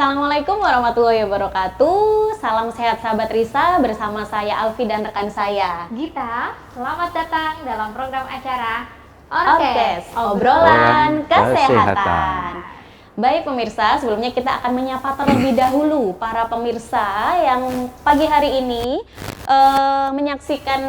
Assalamualaikum warahmatullahi wabarakatuh. Salam sehat sahabat Risa, bersama saya Alfi dan rekan saya Gita. Selamat datang dalam program acara Orkes, obrolan kesehatan. Baik pemirsa, sebelumnya kita akan menyapa terlebih dahulu para pemirsa yang pagi hari ini menyaksikan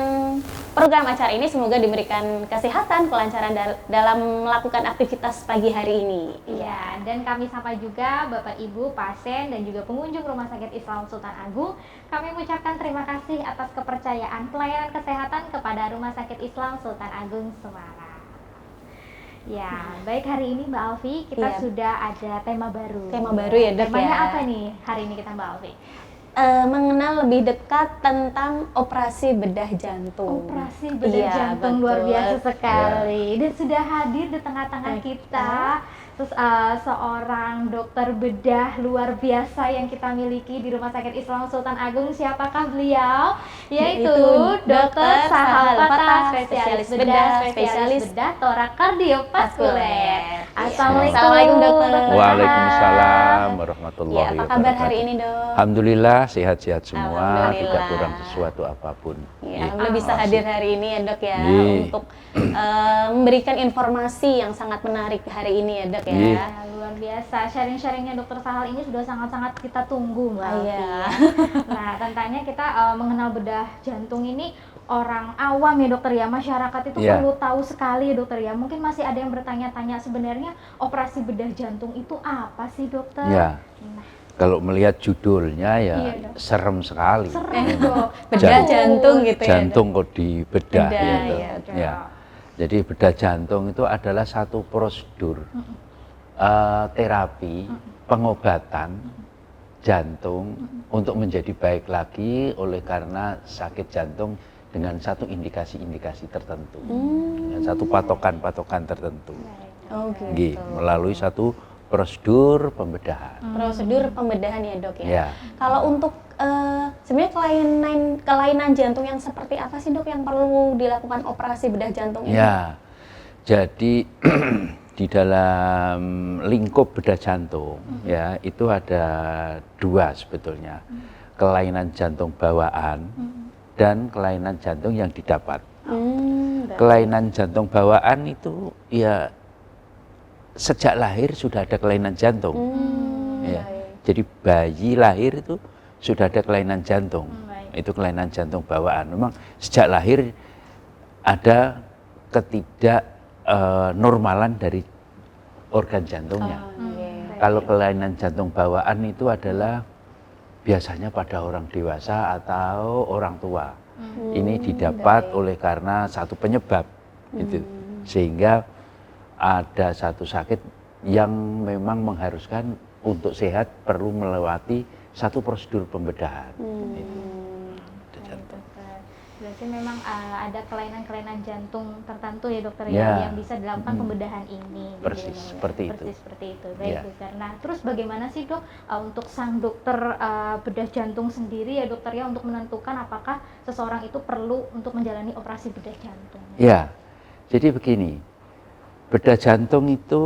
program acara ini. Semoga diberikan kesehatan, kelancaran dalam melakukan aktivitas pagi hari ini. Ya, dan kami sapa juga Bapak Ibu, pasien dan juga pengunjung Rumah Sakit Islam Sultan Agung. Kami mengucapkan terima kasih atas kepercayaan pelayanan kesehatan kepada Rumah Sakit Islam Sultan Agung Semarang. Ya, baik, hari ini Mbak Alfi kita sudah ada tema baru. Tema baru ya, Dok. Temanya apa nih hari ini kita Mbak Alfi? Mengenal lebih dekat tentang operasi bedah jantung. Operasi bedah jantung, betul. Luar biasa sekali. Dan sudah hadir di tengah-tengah kita seorang dokter bedah luar biasa yang kita miliki di Rumah Sakit Islam Sultan Agung. Siapakah beliau? Yaitu Dr. Sahal Fatah, spesialis bedah torak kardiovaskuler. Assalamualaikum dokter. Waalaikumsalam warahmatullahi wabarakatuh. Apa kabar hari ini, Dok? Alhamdulillah sehat-sehat semua, tidak kurang sesuatu apapun. Alhamdulillah bisa hadir hari ini ya, Dok ya, untuk memberikan informasi yang sangat menarik hari ini ya, Dok ya. Luar biasa, sharing-sharingnya Dokter Sahal ini sudah sangat-sangat kita tunggu, Mbak Alfi. Nah, tentunya kita mengenal bedah jantung ini orang awam ya dokter ya, masyarakat itu perlu tahu sekali ya dokter ya. Mungkin masih ada yang bertanya-tanya sebenarnya operasi bedah jantung itu apa sih dokter? Ya. Kalau melihat judulnya ya serem sekali. Serem dong. Bedah jantung gitu ya. Jantung kok dibedah gitu. Ya. Jadi bedah jantung itu adalah satu prosedur terapi pengobatan jantung untuk menjadi baik lagi oleh karena sakit jantung dengan satu indikasi-indikasi tertentu, dengan satu patokan-patokan tertentu, melalui satu prosedur pembedahan. Prosedur pembedahan ya dok ya. Kalau untuk sebenarnya kelainan jantung yang seperti apa sih dok yang perlu dilakukan operasi bedah jantung ini? Ya, jadi di dalam lingkup bedah jantung ya itu ada dua sebetulnya, kelainan jantung bawaan dan kelainan jantung yang didapat. Kelainan jantung bawaan itu ya sejak lahir sudah ada kelainan jantung. Jadi bayi lahir itu sudah ada kelainan jantung. Itu kelainan jantung bawaan. Memang sejak lahir ada normalan dari organ jantungnya. Kalau kelainan jantung bawaan itu adalah biasanya pada orang dewasa atau orang tua. Ini didapat oleh karena satu penyebab itu, sehingga ada satu sakit yang memang mengharuskan untuk sehat perlu melewati satu prosedur pembedahan. Berarti memang ada kelainan-kelainan jantung tertentu ya dokter ya yang bisa dilakukan pembedahan ini. Persis seperti itu. Baik dokter. Nah terus bagaimana sih dok untuk sang dokter bedah jantung sendiri ya dokter ya untuk menentukan apakah seseorang itu perlu untuk menjalani operasi bedah jantung? Ya, jadi begini, bedah jantung itu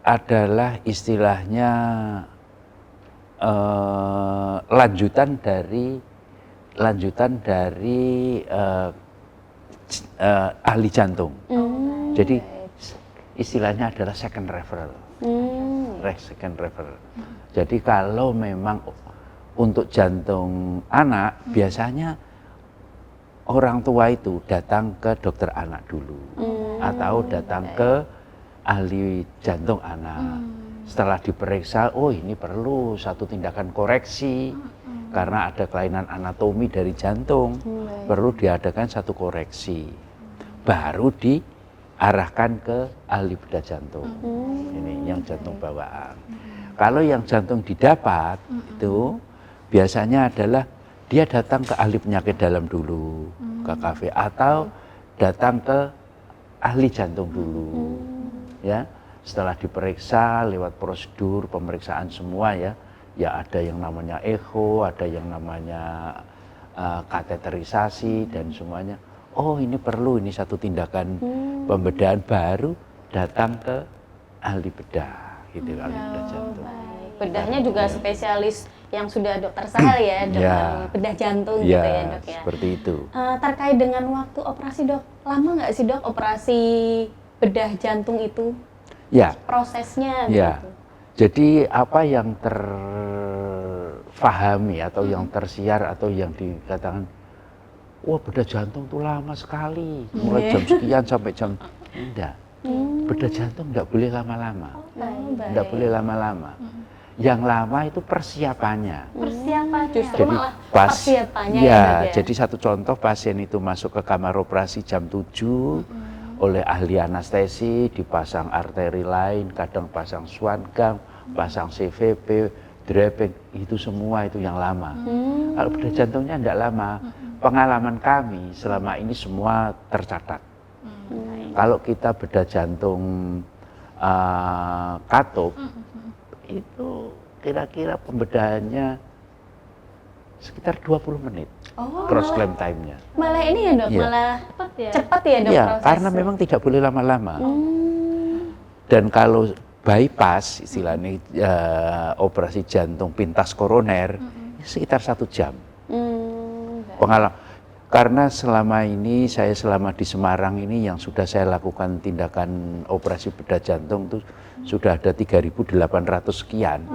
adalah istilahnya lanjutan dari ahli jantung. Jadi istilahnya adalah second referral. Jadi kalau memang untuk jantung anak biasanya orang tua itu datang ke dokter anak dulu atau datang ke ahli jantung anak. Setelah diperiksa, oh ini perlu satu tindakan koreksi karena ada kelainan anatomi dari jantung, perlu diadakan satu koreksi, baru diarahkan ke ahli bedah jantung. Ini yang jantung bawaan. Kalau yang jantung didapat itu biasanya adalah dia datang ke ahli penyakit dalam dulu, ke KV, atau datang ke ahli jantung dulu, ya. Setelah diperiksa lewat prosedur pemeriksaan semua ya ada yang namanya echo, ada yang namanya kateterisasi dan semuanya. Oh ini perlu, ini satu tindakan pembedahan, baru datang ke ahli bedah gitu, ahli bedah jantung. Bedahnya juga spesialis yang sudah dokter Sahal ya, dokter bedah jantung gitu ya dok ya. Seperti itu. Terkait dengan waktu operasi dok, lama nggak sih dok operasi bedah jantung itu? Ya. Prosesnya Ya. gitu. Jadi apa yang terfahami atau yang tersiar atau yang dikatakan, wah bedah jantung tuh lama sekali, mulai jam sekian sampai jam, enggak. Bedah jantung enggak boleh lama-lama. Enggak boleh lama-lama. Yang lama itu persiapannya. Justru Jadi malah persiapannya ya, dok ya. jadi satu contoh pasien itu masuk ke kamar operasi jam 7 oleh ahli anestesi, dipasang arteri lain, kadang pasang swan-gum, pasang CVP, draping, itu semua itu yang lama. Kalau bedah jantungnya enggak lama. Pengalaman kami selama ini semua tercatat. Kalau kita bedah jantung katup, itu kira-kira pembedahannya sekitar 20 menit. Cross clamp time-nya. Malah ini ya dok, Iya. malah Cepet ya? cepat ya dok Iya, prosesnya. karena memang tidak boleh lama-lama. Dan kalau bypass istilahnya operasi jantung pintas koroner sekitar 1 jam. Pengalaman karena selama ini saya selama di Semarang ini yang sudah saya lakukan tindakan operasi bedah jantung itu sudah ada 3.800 sekian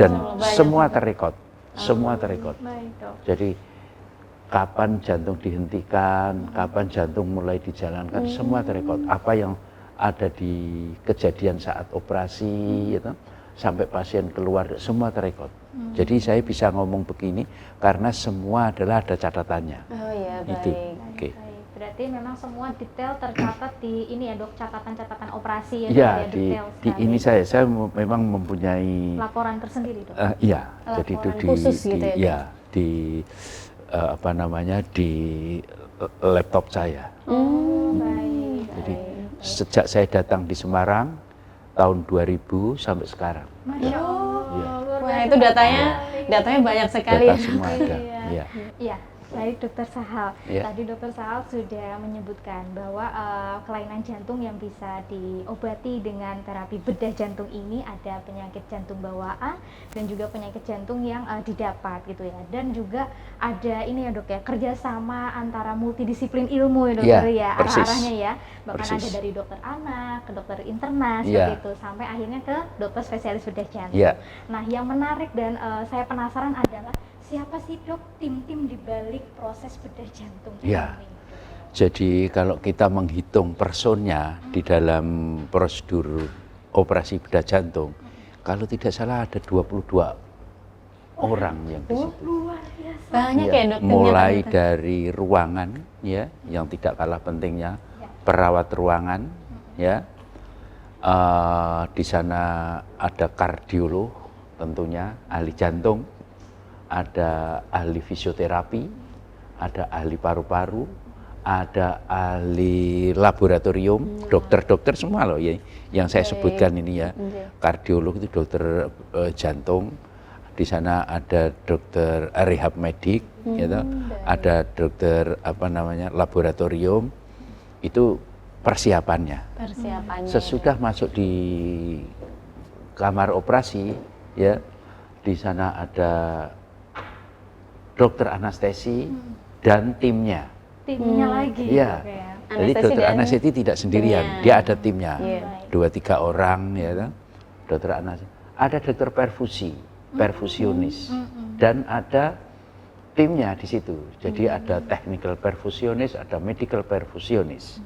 dan semua terrekod, semua terrekod. Baik dok. Jadi kapan jantung dihentikan, kapan jantung mulai dijalankan, semua terrekod. Apa yang ada di kejadian saat operasi, gitu, sampai pasien keluar, semua terrekod. Jadi saya bisa ngomong begini karena semua adalah ada catatannya. Oh ya baik. Itu. Oke. Baik. Berarti memang semua detail tercatat di ini ya dok, catatan-catatan operasi ya, Ya, dok, ya, detail di sekali. ini saya memang mempunyai Laporan tersendiri dok. iya, jadi itu Laporan khusus gitu ya, ya, di apa namanya di laptop saya. Baik. Jadi sejak saya datang di Semarang tahun 2000 sampai sekarang. Masya Allah. Iya. Luar Wah biasa itu datanya banyak sekali. Data ya. semua ada. Iya. Iya, baik Dokter Sahal. Iya. Tadi Dokter Sahal sudah menyebutkan bahwa kelainan jantung yang bisa diobati dengan terapi bedah jantung ini ada penyakit jantung bawaan dan juga penyakit jantung yang didapat gitu ya. Dan juga ada ini ya dok ya, kerjasama antara multidisiplin ilmu ya dokter Iya, ya, persis. arah-arahnya ya. Bahkan Persis. ada dari dokter anak, ke dokter internas Iya. seperti itu, sampai akhirnya ke dokter spesialis bedah jantung. Iya. Nah yang menarik dan saya penasaran adalah siapa sih dok tim-tim di balik proses bedah jantung Iya. ini? Jadi kalau kita menghitung personnya di dalam prosedur operasi bedah jantung, kalau tidak salah ada 22 orang yang di situ. Luar biasa. Banyak Iya, ya dok. mulai ternyata. dari ruangan ya, yang tidak kalah pentingnya, perawat ruangan ya. Di sana ada kardiolog tentunya, ahli jantung, ada ahli fisioterapi, ada ahli paru-paru, ada ahli laboratorium, dokter-dokter semua loh ya, yang saya sebutkan ini ya. Kardiolog itu dokter jantung, di sana ada dokter rehab medik, gitu, ada dokter apa namanya laboratorium, itu persiapannya. Persiapannya. Sesudah masuk di kamar operasi, ya, di sana ada dokter anestesi dan timnya. Timnya lagi. Iya. Dok, ya. Jadi Anestesi dokter dan anestesi tidak sendirian, timnya. dia ada timnya, Iya. 2-3 orang, ya kan? Dokter anestesi, ada dokter perfusi, perfusionis, dan ada timnya di situ. Jadi ada technical perfusionis, ada medical perfusionis.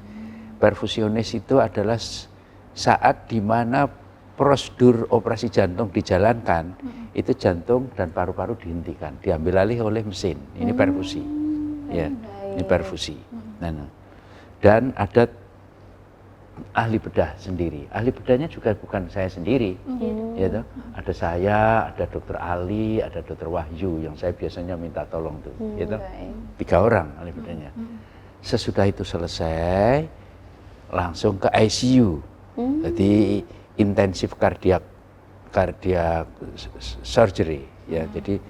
Perfusionis itu adalah saat di mana prosedur operasi jantung dijalankan, itu jantung dan paru-paru dihentikan, diambil alih oleh mesin. Ini perfusi, ya, ini perfusi. Nah, dan ada ahli bedah sendiri. Ahli bedahnya juga bukan saya sendiri, ya toh. Ada saya, ada dokter Ali, ada dokter Wahyu yang saya biasanya minta tolong tuh, ya toh. 3 orang ahli bedahnya. Sesudah itu selesai, langsung ke ICU. Jadi intensif cardiac surgery, ya. Jadi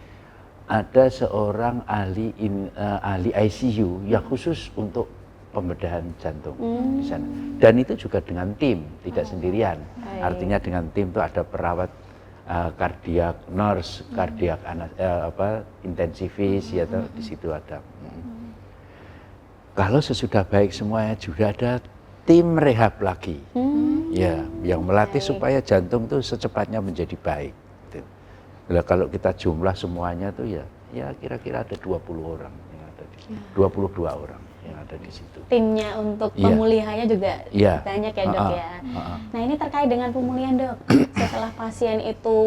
ada seorang ahli ICU yang khusus untuk pembedahan jantung di sana. Dan itu juga dengan tim, tidak sendirian. Artinya dengan tim itu ada perawat kardiak nurse, kardiak intensivis, ya di situ ada. Kalau sesudah baik semuanya juga ada tim rehab lagi, ya, yang melatih supaya jantung tuh secepatnya menjadi baik. Gitu. Nah, kalau kita jumlah semuanya tuh ya kira-kira ada 20 orang yang ada di situ, 22 orang yang ada di situ. Timnya untuk pemulihannya juga banyak ya dok ya. Nah ini terkait dengan pemulihan dok, setelah pasien itu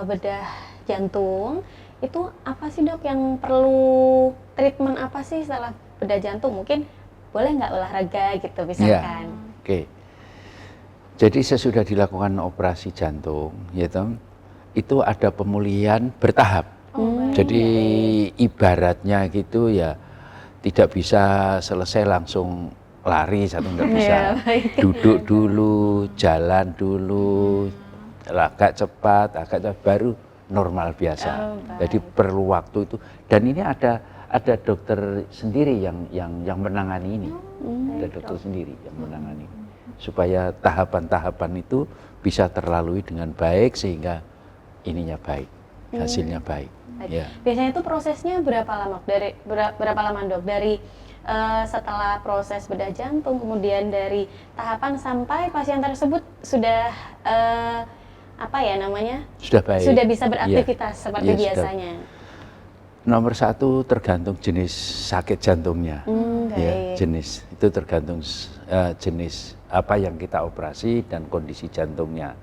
bedah jantung, itu apa sih dok yang perlu treatment apa sih setelah bedah jantung? Mungkin boleh nggak olahraga gitu misalkan? Oke. Jadi sesudah dilakukan operasi jantung, itu ada pemulihan bertahap. Jadi ibaratnya gitu ya, tidak bisa selesai langsung lari satu, nggak bisa. Duduk dulu, jalan dulu, agak cepat, baru normal biasa. Jadi perlu waktu itu. Dan ini ada dokter sendiri yang menangani ini. Ada dokter sendiri yang menangani. Supaya tahapan-tahapan itu bisa terlalui dengan baik sehingga ininya baik, hasilnya baik. Ya. Biasanya itu prosesnya berapa lama? Berapa lama dok? Dari setelah proses bedah jantung, kemudian dari tahapan sampai pasien tersebut sudah sudah baik, sudah bisa beraktivitas seperti biasanya. Nomor satu tergantung jenis sakit jantungnya, jenis itu tergantung jenis apa yang kita operasi dan kondisi jantungnya.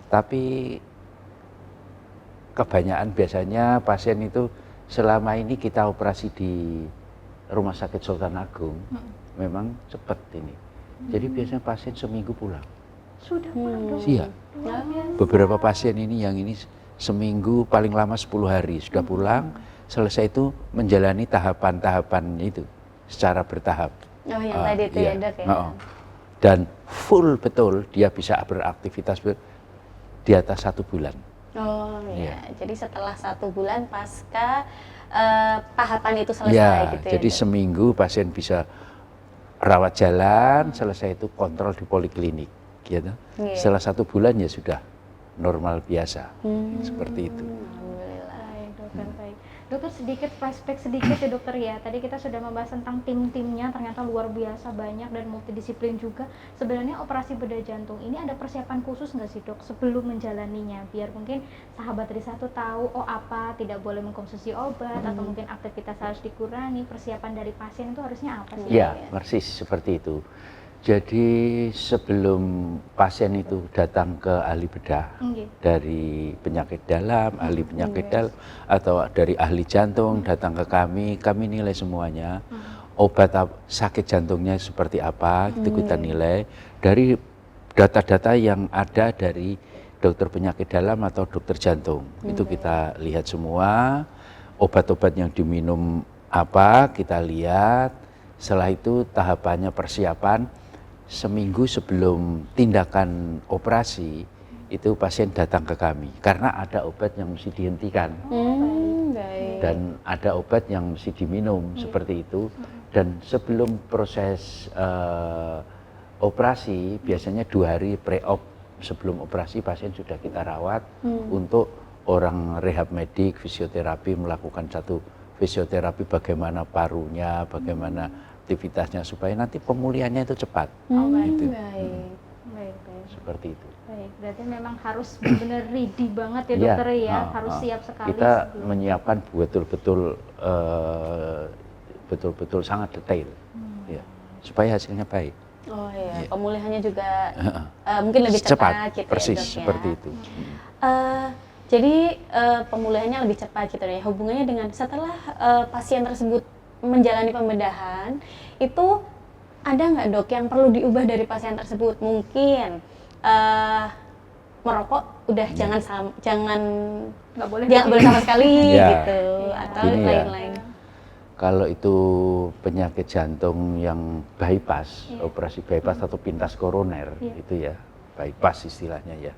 Tapi kebanyakan biasanya pasien itu selama ini kita operasi di Rumah Sakit Sultan Agung, memang cepat ini. Jadi biasanya pasien seminggu pulang. Sudah pulang? Iya. Beberapa pasien ini yang ini seminggu, paling lama 10 hari sudah pulang. Selesai itu menjalani tahapan-tahapannya itu secara bertahap. Oh yang tadi itu ya dok ya. Dan full betul dia bisa beraktivitas di atas 1 bulan. Oh iya, jadi setelah 1 bulan pasca tahapan itu selesai gitu ya? Jadi seminggu pasien bisa rawat jalan, selesai itu kontrol di poliklinik, gitu. Setelah 1 bulan ya sudah normal biasa, seperti itu. Alhamdulillah. Baik dokter, baik. Dokter sedikit flashback sedikit ya dokter ya. Tadi kita sudah membahas tentang tim-timnya, ternyata luar biasa banyak dan multidisiplin juga. Sebenarnya operasi bedah jantung ini ada persiapan khusus nggak sih dok sebelum menjalaninya? Biar mungkin sahabat Risa tuh tahu, oh apa tidak boleh mengkonsumsi obat atau mungkin aktivitas harus dikurangi. Persiapan dari pasien itu harusnya apa sih? Ya, persis seperti itu. Jadi sebelum pasien itu datang ke ahli bedah dari penyakit dalam, ahli penyakit dalam atau dari ahli jantung datang ke kami nilai semuanya. Obat sakit jantungnya seperti apa, itu kita nilai dari data-data yang ada dari dokter penyakit dalam atau dokter jantung. Itu kita lihat semua, obat-obat yang diminum apa, kita lihat. Setelah itu tahapannya persiapan. Seminggu sebelum tindakan operasi itu pasien datang ke kami karena ada obat yang mesti dihentikan dan ada obat yang mesti diminum seperti itu. Dan sebelum proses operasi biasanya 2 hari pre-op sebelum operasi pasien sudah kita rawat untuk orang rehab medik, fisioterapi, melakukan satu fisioterapi bagaimana parunya, bagaimana aktivitasnya supaya nanti pemulihannya itu cepat. Baik. Seperti itu. Baik, berarti memang harus benar-benar ready banget ya dokter ya, harus siap sekali. Kita menyiapkan betul-betul sangat detail, ya, supaya hasilnya baik. Oh iya, pemulihannya juga mungkin lebih cepat gitu persis ya dok, seperti itu. Jadi pemulihannya lebih cepat gitu ya. Hubungannya dengan setelah pasien tersebut menjalani pembedahan, itu ada nggak dok yang perlu diubah dari pasien tersebut? Mungkin merokok udah jangan nggak boleh sama sekali gitu, atau lain-lain. Kalau itu penyakit jantung yang bypass, operasi bypass atau pintas koroner, itu ya bypass istilahnya ya.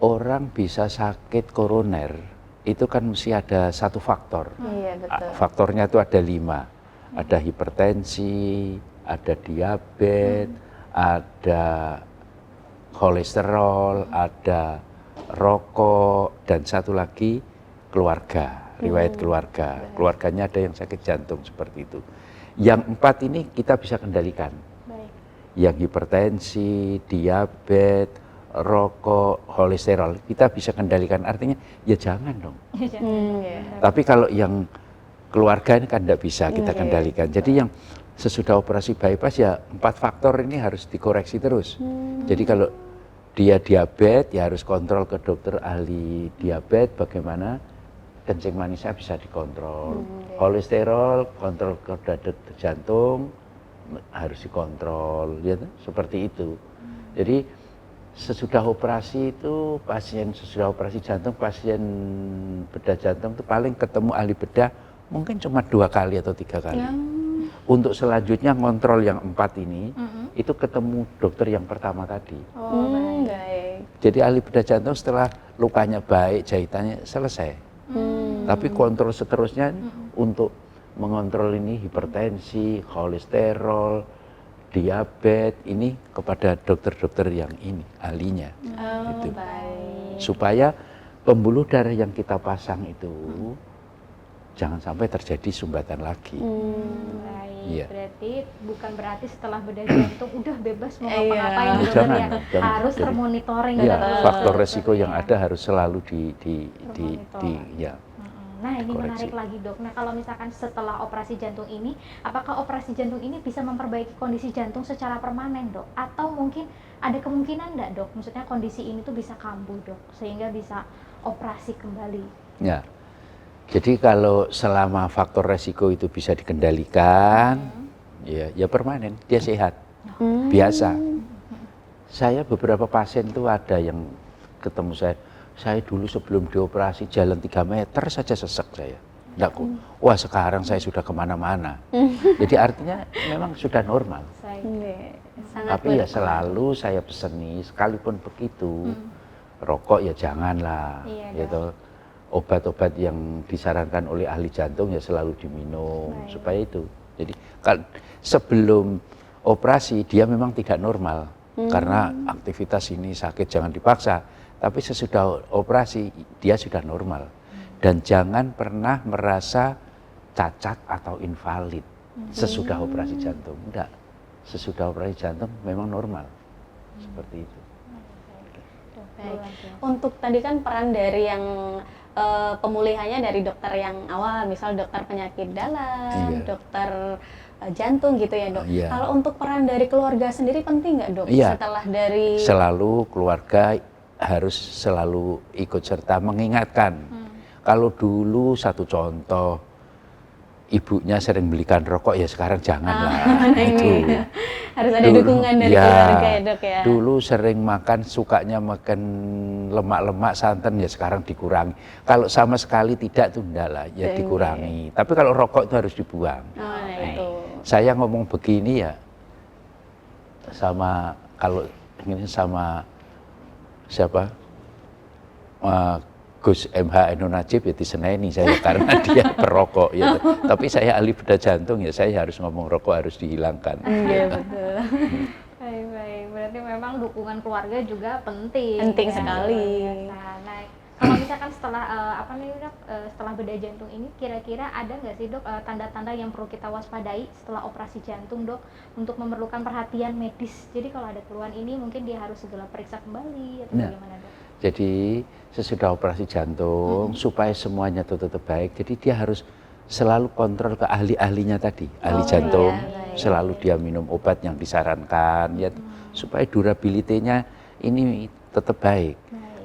Orang bisa sakit koroner itu kan mesti ada satu faktor. Iya, betul. Faktornya itu ada 5. Ada hipertensi, ada diabetes, ada kolesterol, ada rokok, dan satu lagi keluarga, riwayat keluarga. Keluarganya ada yang sakit jantung seperti itu. Yang 4 ini kita bisa kendalikan. Baik. Yang hipertensi, diabetes, rokok, kolesterol, kita bisa kendalikan. Artinya ya jangan dong. Tapi kalau yang keluarga ini kan tidak bisa kita kendalikan. Jadi yang sesudah operasi bypass ya 4 faktor ini harus dikoreksi terus. Jadi kalau dia diabetes ya harus kontrol ke dokter ahli diabetes bagaimana kencing manisnya bisa dikontrol. Kolesterol kontrol ke jantung harus dikontrol, ya, seperti itu. Jadi sesudah operasi itu pasien sesudah operasi jantung, pasien bedah jantung itu paling ketemu ahli bedah mungkin cuma 2 kali atau 3 kali. Untuk selanjutnya ngontrol yang 4 ini itu ketemu dokter yang pertama tadi. Baik. Jadi ahli bedah jantung setelah lukanya baik, jahitannya selesai. Tapi kontrol seterusnya untuk mengontrol ini hipertensi, kolesterol, diabetes ini kepada dokter-dokter yang ini ahlinya. Gitu. Supaya pembuluh darah yang kita pasang itu jangan sampai terjadi sumbatan lagi. Baik, Iya. berarti bukan berarti setelah bedah jantung udah bebas mau ngapa-ngapain Iya. dokter Jangan, ya. jangan. Harus Jadi, termonitoring Ya, terus faktor dokter resiko yang ya. ada harus selalu ya. Nah ini Koreksi. menarik lagi dok. Nah kalau misalkan setelah operasi jantung ini, apakah operasi jantung ini bisa memperbaiki kondisi jantung secara permanen dok? Atau mungkin ada kemungkinan enggak dok? Maksudnya kondisi ini tuh bisa kambuh dok, sehingga bisa operasi kembali. Ya. Jadi kalau selama faktor resiko itu bisa dikendalikan, ya permanen, dia sehat, biasa. Saya beberapa pasien tuh ada yang ketemu saya dulu sebelum dioperasi jalan 3 meter saja sesek saya. Nggak kok, wah sekarang saya sudah kemana-mana. Jadi artinya memang sudah normal. Tapi ya selalu saya peseni, sekalipun begitu, rokok ya janganlah, Iya, gitu. Obat-obat yang disarankan oleh ahli jantung ya selalu diminum supaya itu. Jadi sebelum operasi dia memang tidak normal karena aktivitas ini sakit jangan dipaksa. Tapi sesudah operasi dia sudah normal dan jangan pernah merasa cacat atau invalid sesudah operasi jantung. Enggak, sesudah operasi jantung memang normal seperti itu. Baik. Untuk tadi kan peran dari yang pemulihannya dari dokter yang awal, misal dokter penyakit dalam, dokter jantung gitu ya dok. Kalau untuk peran dari keluarga sendiri penting nggak dok? Setelah dari selalu keluarga harus selalu ikut serta mengingatkan. Kalau dulu satu contoh ibunya sering belikan rokok ya sekarang janganlah. Itu harus ada dukungan dari keluarga ya dok ya. Dulu sering sukanya makan lemak-lemak santan ya sekarang dikurangi. Kalau sama sekali tidak tuh enggak lah ya dikurangi. Tapi kalau rokok itu harus dibuang. Saya ngomong begini ya sama kalau ini sama siapa Gus MH Eno Najib ya diseneni saya karena dia perokok ya. Tapi saya ahli bedah jantung ya saya harus ngomong rokok harus dihilangkan. Iya betul. Baik, berarti memang dukungan keluarga juga penting. Penting sekali. Nah, kalau misalkan setelah setelah bedah jantung ini kira-kira ada nggak sih dok tanda-tanda yang perlu kita waspadai setelah operasi jantung dok untuk memerlukan perhatian medis? Jadi kalau ada keluhan ini mungkin dia harus segera periksa kembali atau bagaimana dok? Jadi sesudah operasi jantung supaya semuanya tetap baik, jadi dia harus selalu kontrol ke ahli-ahlinya tadi, ahli jantung, selalu dia minum obat yang disarankan, ya supaya durability-nya ini tetap baik.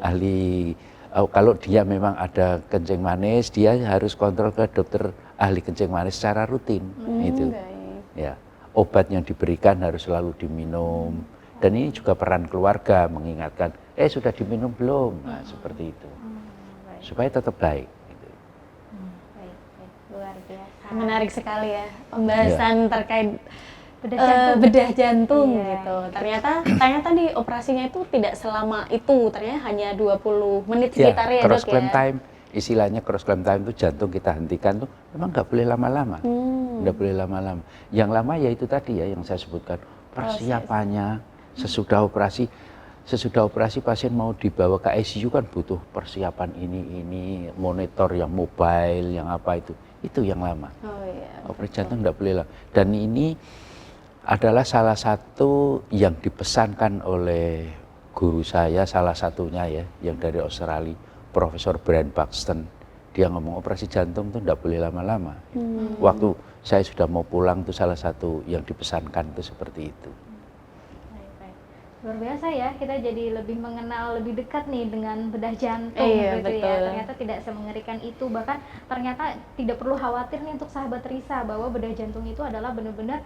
Ahli kalau dia memang ada kencing manis, dia harus kontrol ke dokter ahli kencing manis secara rutin, itu. Ya, obat yang diberikan harus selalu diminum. Dan ini juga peran keluarga mengingatkan, sudah diminum belum? Nah, seperti itu. Supaya tetap baik. Gitu. Baik, luar biasa. Menarik sekali ya pembahasan terkait bedah jantung gitu. Ternyata di operasinya itu tidak selama itu, ternyata hanya 20 menit sekitar ya dok ya. Cross clamp time, istilahnya cross clamp time itu jantung kita hentikan tuh memang nggak boleh lama-lama. Nggak boleh lama-lama. Yang lama ya itu tadi ya yang saya sebutkan persiapannya sesudah operasi sesudah operasi pasien mau dibawa ke ICU kan butuh persiapan ini monitor yang mobile, yang apa itu yang lama. Oh iya. Operasi jantung tidak boleh lama. Dan ini adalah salah satu yang dipesankan oleh guru saya, salah satunya ya, yang dari Australia, Profesor Brian Buxton. Dia ngomong operasi jantung itu tidak boleh lama-lama. Waktu saya sudah mau pulang itu salah satu yang dipesankan itu seperti itu. Baik. Luar biasa ya, kita jadi lebih mengenal lebih dekat nih dengan bedah jantung Iya, gitu betul. ya. Ternyata tidak semengerikan itu, bahkan ternyata tidak perlu khawatir nih untuk sahabat Risa bahwa bedah jantung itu adalah benar-benar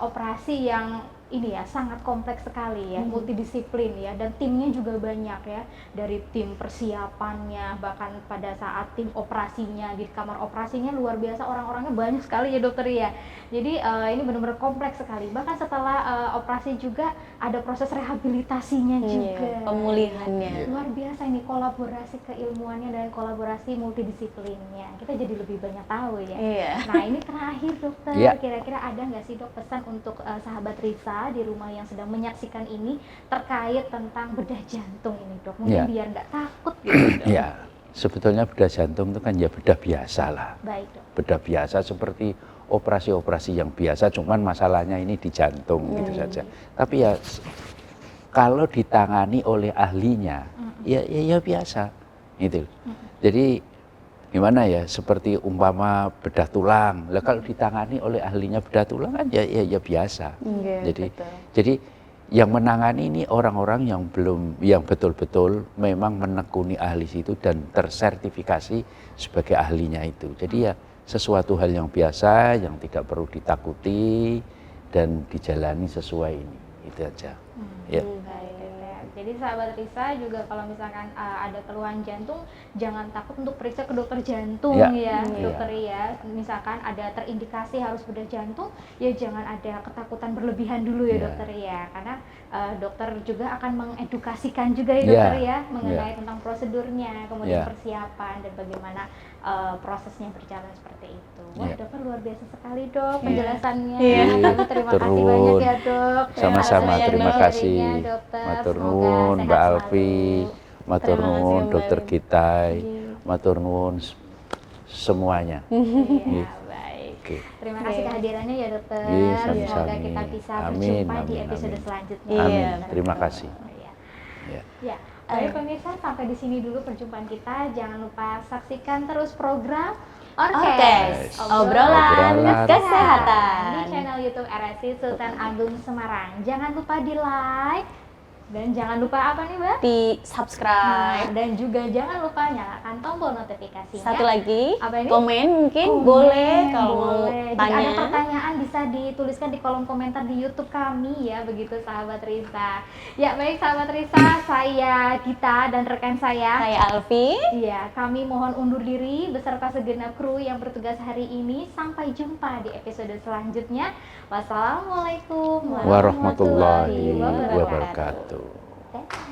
operasi yang ini ya sangat kompleks sekali ya, multidisiplin ya, dan timnya juga banyak ya, dari tim persiapannya bahkan pada saat tim operasinya di kamar operasinya luar biasa, orang-orangnya banyak sekali ya dokter ya. Jadi ini benar-benar kompleks sekali, bahkan setelah operasi juga ada proses rehabilitasinya juga, Pemulihannya. luar biasa ini kolaborasi keilmuannya dan kolaborasi multidisiplinnya, kita jadi lebih banyak tahu ya. Iya. Nah ini terakhir dokter, Iya. kira-kira ada nggak sih dok pesan untuk sahabat Risa di rumah yang sedang menyaksikan ini terkait tentang bedah jantung ini dok, mungkin Iya. biar nggak takut gitu dok. Ya, sebetulnya bedah jantung itu kan ya bedah biasa lah. Baik dok. Bedah biasa seperti operasi-operasi yang biasa, cuman masalahnya ini di jantung gitu saja. Tapi ya kalau ditangani oleh ahlinya, ya biasa gitu. Jadi gimana ya, seperti umpama bedah tulang. Lah kalau ditangani oleh ahlinya bedah tulang kan ya biasa. Iya, Jadi betul. jadi yang menangani ini orang-orang yang betul-betul memang menekuni ahli situ dan tersertifikasi sebagai ahlinya itu. Jadi ya sesuatu hal yang biasa yang tidak perlu ditakuti dan dijalani sesuai ini. Itu aja. Ya. Baik, Teteh. Jadi sahabat Risa juga kalau misalkan ada keluhan jantung, jangan takut untuk periksa ke dokter jantung Ya. ya, Iya. dokter ya. Misalkan ada terindikasi harus bedah jantung, ya jangan ada ketakutan berlebihan dulu ya Ya. dokter ya, karena dokter juga akan mengedukasikan juga ya Ya. dokter ya, mengenai Ya. tentang prosedurnya, kemudian Ya. persiapan dan bagaimana prosesnya berjalan seperti itu. Wah Ya. dokter luar biasa sekali dok penjelasannya. Iya. Terima kasih banyak ya dok. Sama-sama, Atas terima sharing-sharingnya, kasih. dokter. Matur Semoga nuwun sehat Mbak selalu. Alfi, matur Terima kasih, nuwun Mbak Dokter Alfi. Gitai, Iya. matur nuwun semuanya. Iya, baik. Oke. Terima kasih kehadirannya ya dokter. Iya, Semoga sami-sami. kita bisa Amin, berjumpa di amin, episode amin. selanjutnya. Iya, Amin. dokter. Terima kasih. Iya. Ya. Ya, baik pemirsa, sampai di sini dulu perjumpaan kita. Jangan lupa saksikan terus program Orkes, obrolan kesehatan. di channel YouTube RSI Sultan Agung Semarang. Jangan lupa di like dan jangan lupa apa nih Mbak? Di Nah, subscribe. dan juga jangan lupa nyalakan tombol notifikasinya. Satu lagi, Apa ini? komen mungkin Komen, boleh kalau mau boleh. Jika tanya. ada pertanyaan bisa dituliskan di kolom komentar di YouTube kami ya, begitu sahabat Risa. Ya baik sahabat Risa, saya Gita dan rekan saya. Saya Alfi. Iya, kami mohon undur diri beserta segenap kru yang bertugas hari ini. Sampai jumpa di episode selanjutnya. Wassalamualaikum Warahmatullahi wabarakatuh. Oke.